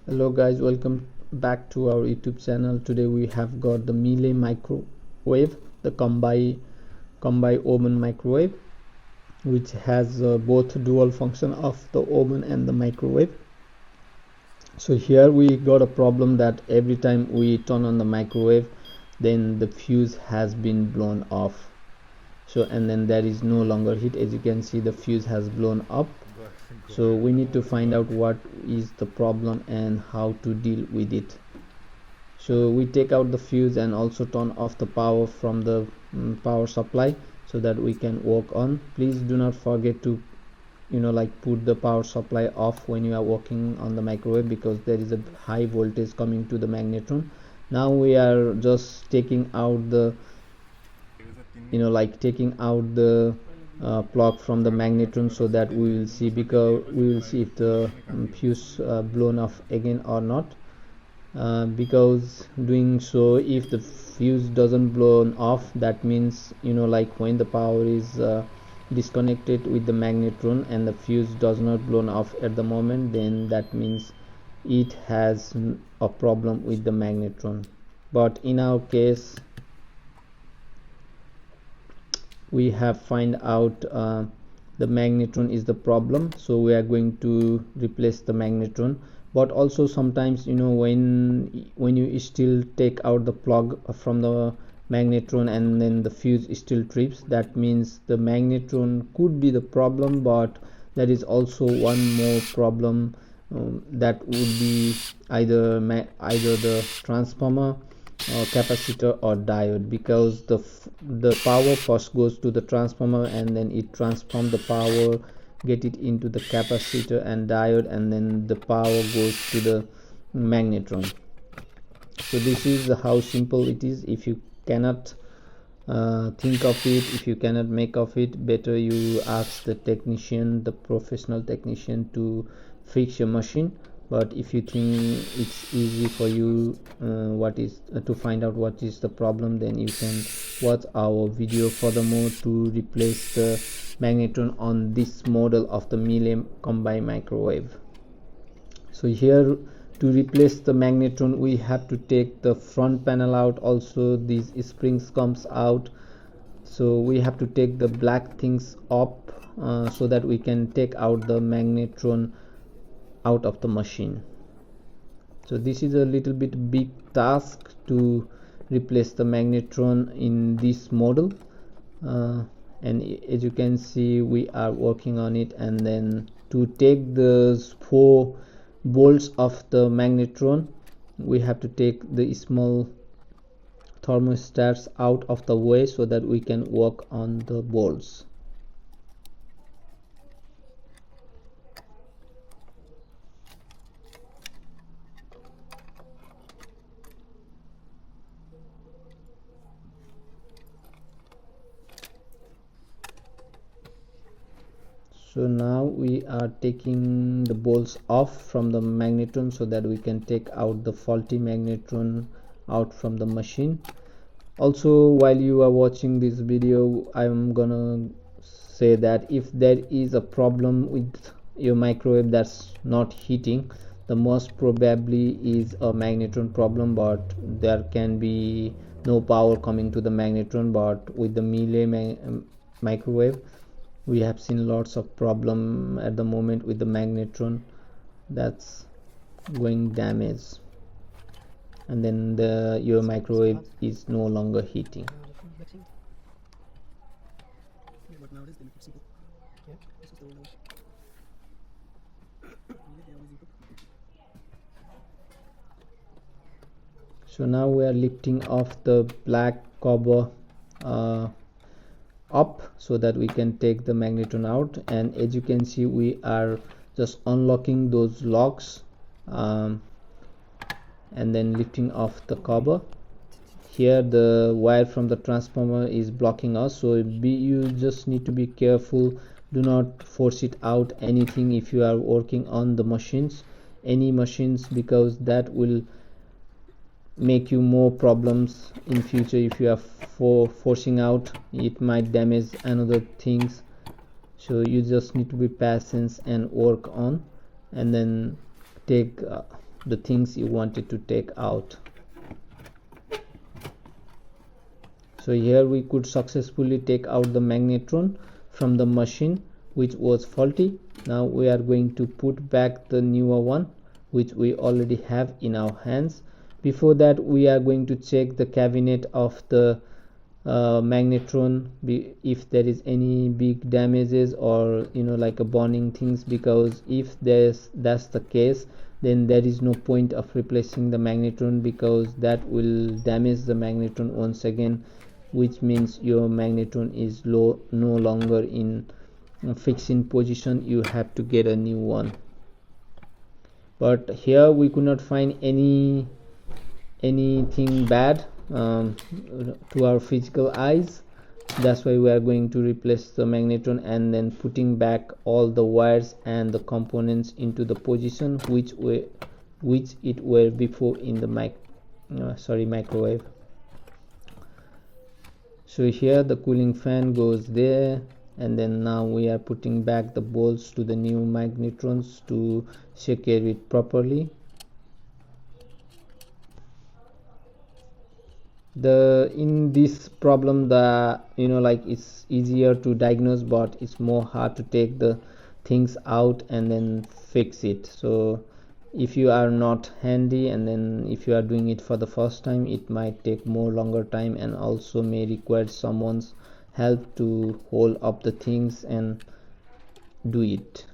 Hello guys, welcome back to our YouTube channel. Today we have got the Miele microwave, the combi oven microwave, which has both dual function of the oven and the microwave. So here we got a problem that every time we turn on the microwave, then the fuse has been blown off. So and then there is no longer heat. As you can see, the fuse has blown up. So we need to find out what is the problem and how to deal with it. So we take out the fuse and also turn off the power from the power supply so that we can work on. Please do not forget to put the power supply off when you are working on the microwave, because there is a high voltage coming to the magnetron. Now we are just taking out the plug from the magnetron, so that we will see if the fuse blown off again or not. Because doing so, if the fuse doesn't blown off, that means when the power is disconnected with the magnetron and the fuse does not blown off at the moment, then that means it has a problem with the magnetron. But in our case, we have find out the magnetron is the problem, so we are going to replace the magnetron. But also sometimes when you still take out the plug from the magnetron and then the fuse still trips, that means the magnetron could be the problem. But there is also one more problem, that would be either the transformer or capacitor or diode, because the power first goes to the transformer and then it transforms the power, get it into the capacitor and diode, and then the power goes to the magnetron. So this is how simple it is. If you cannot think of it, if you cannot make of it, better you ask the technician, the professional technician, to fix your machine. But if you think it's easy for you to find out what is the problem, then you can watch our video furthermore to replace the magnetron on this model of the Miele combined microwave. So here, to replace the magnetron, we have to take the front panel out. Also these springs comes out, so we have to take the black things up so that we can take out the magnetron out of the machine. So this is a little bit big task to replace the magnetron in this model, and as you can see, we are working on it. And then to take the 4 bolts of the magnetron, we have to take the small thermostats out of the way so that we can work on the bolts. So now we are taking the bolts off from the magnetron so that we can take out the faulty magnetron out from the machine. Also, while you are watching this video, I am gonna say that if there is a problem with your microwave that's not heating, the most probably is a magnetron problem. But there can be no power coming to the magnetron. But with the Miele microwave, we have seen lots of problem at the moment with the magnetron that's going damaged, and then your microwave is no longer heating. So now we are lifting off the black cover up so that we can take the magnetron out. And as you can see, we are just unlocking those locks and then lifting off the cover. Here the wire from the transformer is blocking us, so you just need to be careful. Do not force it out anything if you are working on the any machines, because that will make you more problems in future. If you are forcing out, it might damage another things. So you just need to be patient and work on, and then take the things you wanted to take out. So here we could successfully take out the magnetron from the machine which was faulty. Now we are going to put back the newer one which we already have in our hands. Before that, we are going to check the cabinet of the magnetron if there is any big damages or like a burning things, because if that's the case, then there is no point of replacing the magnetron, because that will damage the magnetron once again, which means your magnetron is no longer in fixing position. You have to get a new one. But here we could not find anything bad to our physical eyes. That's why we are going to replace the magnetron and then putting back all the wires and the components into the position which it were before in the microwave. So here the cooling fan goes there, and then now we are putting back the bolts to the new magnetrons to secure it properly. In this problem, it's easier to diagnose, but it's more hard to take the things out and then fix it. So if you are not handy, and then if you are doing it for the first time, it might take longer time, and also may require someone's help to hold up the things and do it.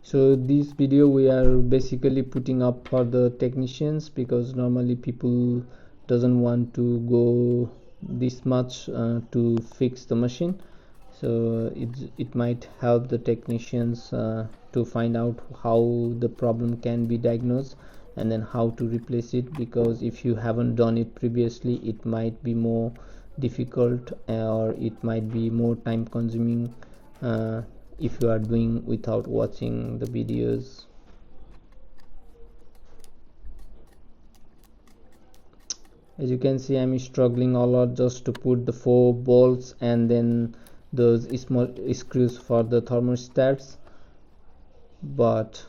So this video we are basically putting up for the technicians, because normally people doesn't want to go this much to fix the machine. So it might help the technicians to find out how the problem can be diagnosed and then how to replace it, because if you haven't done it previously, it might be more difficult, or it might be more time consuming if you are doing without watching the videos. As you can see, I'm struggling a lot just to put the 4 bolts and then those small screws for the thermostats, but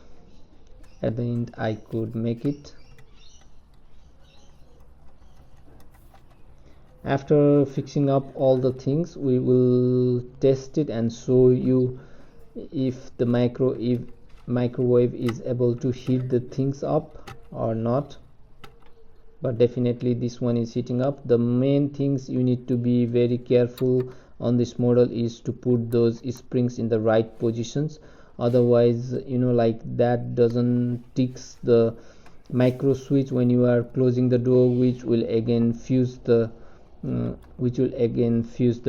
at the end I could make it. After fixing up all the things, we will test it and show you if the microwave is able to heat the things up or not. But definitely this one is heating up. The main things you need to be very careful on this model is to put those springs in the right positions, otherwise that doesn't tick the micro switch when you are closing the door, which will again fuse the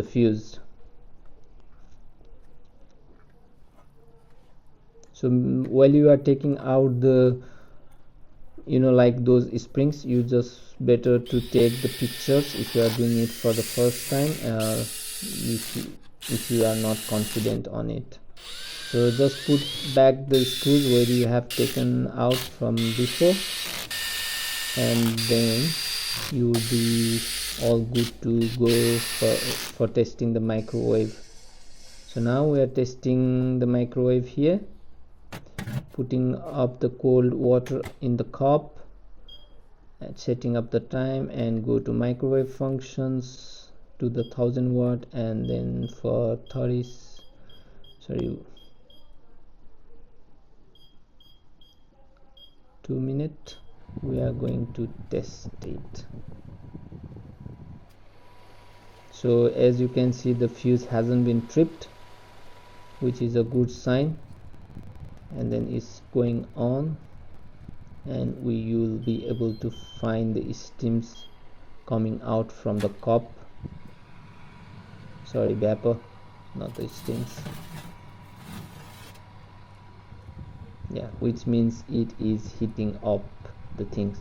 fuse. So while you are taking out the those springs, you just better to take the pictures if you are doing it for the first time, if you are not confident on it. So just put back the screws where you have taken out from before, and then you will be all good to go for testing the microwave. So now we are testing the microwave here, putting up the cold water in the cup and setting up the time, and go to microwave functions to the 1000 watt, and then for 2 minutes we are going to test it. So as you can see, the fuse hasn't been tripped, which is a good sign, and then it's going on, and you'll be able to find the steams coming out from the cup. Sorry, vapor, not the steams. Yeah, which means it is heating up the things.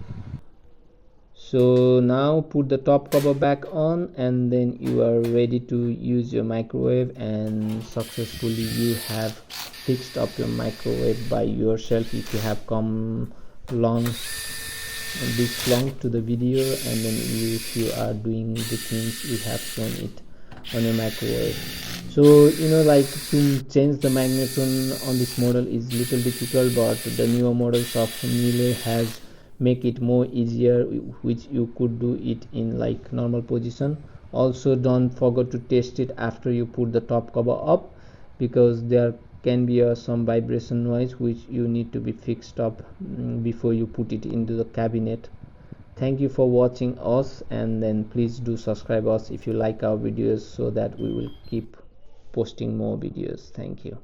So now put the top cover back on, and then you are ready to use your microwave, and successfully you have fixed up your microwave by yourself if you have come long this long to the video, and then if you are doing the things we have shown it on a microwave. So like to change the magnetron on this model is little difficult, but the newer models of Miele has make it more easier, which you could do it in like normal position. Also, don't forget to test it after you put the top cover up, because there can be some vibration noise which you need to be fixed up before you put it into the cabinet. Thank you for watching us, and then please do subscribe us if you like our videos, so that we will keep posting more videos. Thank you.